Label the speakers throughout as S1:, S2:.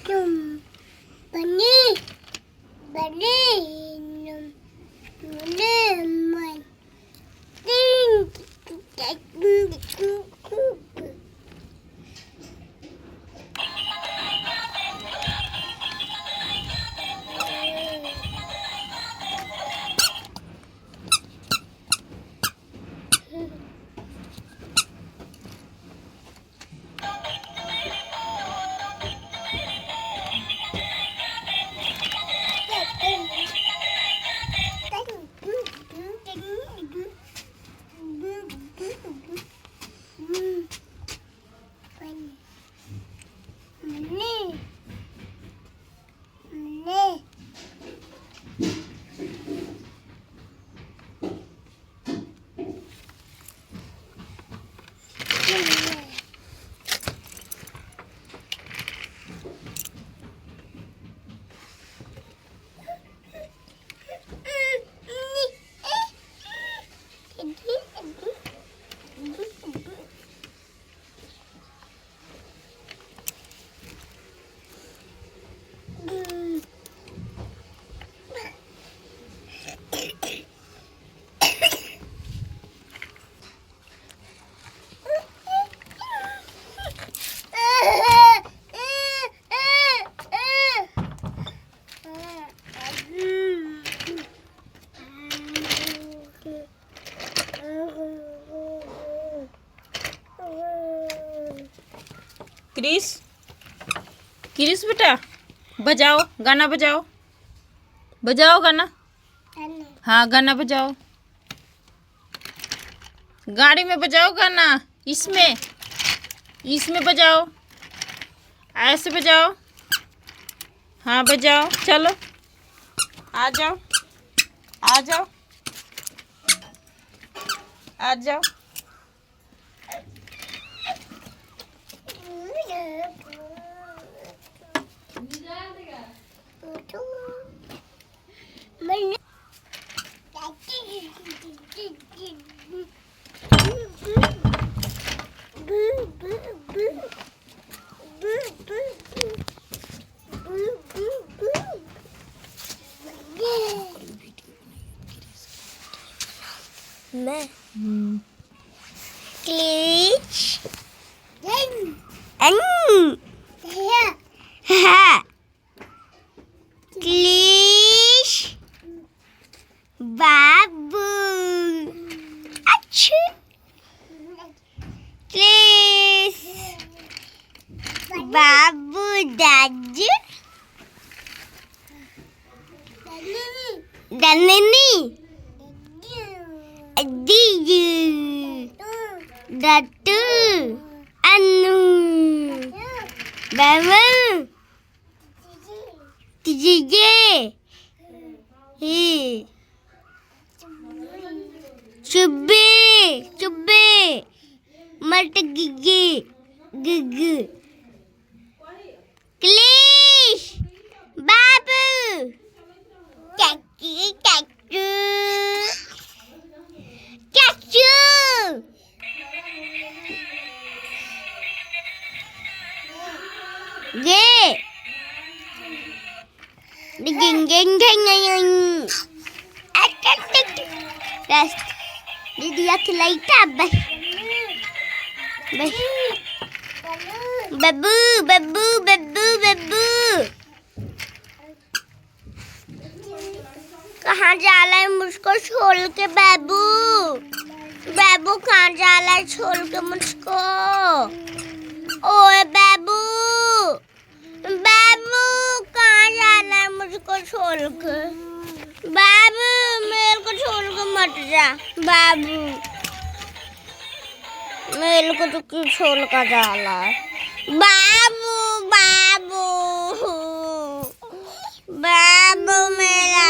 S1: Bunny, bunny, lemon.
S2: Chris, Chris बेटा बजाओ, गाना बजाओ, बजाओ गाना। हाँ गाना बजाओ, गाड़ी में बजाओ गाना, इसमें बजाओ, ऐसे बजाओ। हाँ बजाओ, चलो आ जाओ, आ जाओ, आ जाओ।
S1: मैं क्लिच एन हा क्लिच बाबू अच्छा clutch Babu Dadu दननी Diju, Datu, Anu, Babu, Tijije, He, Chubbe, Mata Gigi, Gugu, Klish, Babu, Kaku. Yeah. Rest. Didi aku laita bas. Babu. कहाँ जा रहा है मुझको छोड़ के बाबू? बाबू कहाँ जा रहा है छोड़ के मुझको? ओए बाबू कहाँ जा रहा है मुझको छोड़ के? बाबू मेरे को छोड़ के मत जा बाबू, मेरे को तो क्यों छोड़ कर जा रहा है? बाबू मेरा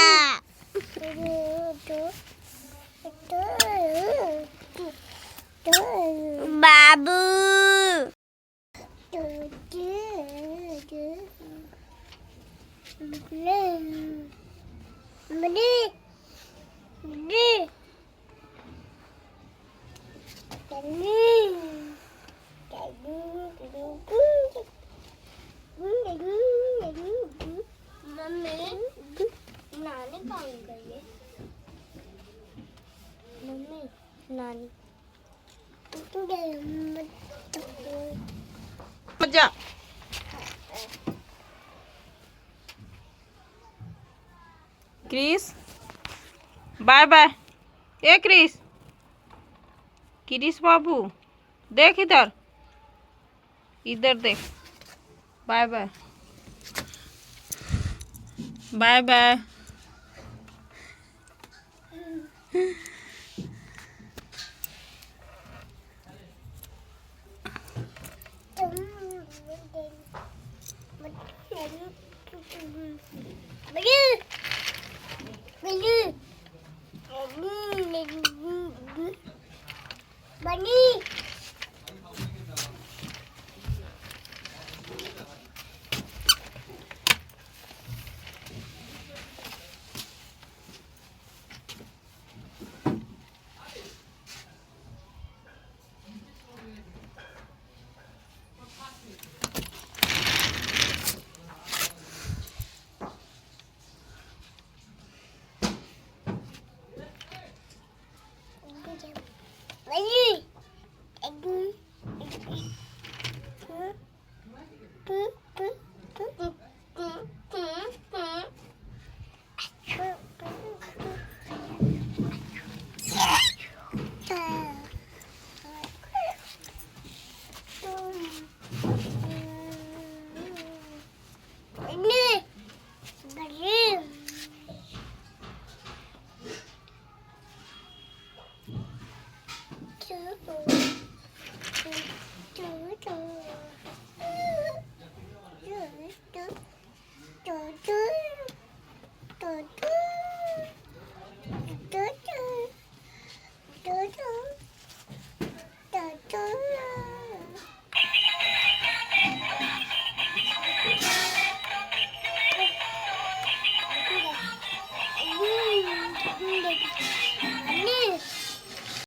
S1: बाबू पानी
S2: मत जा। Chris bye bye. ए क्रिस, क्रिस बाबू देख इधर, इधर देख। Bye bye bye bye.
S1: Bagi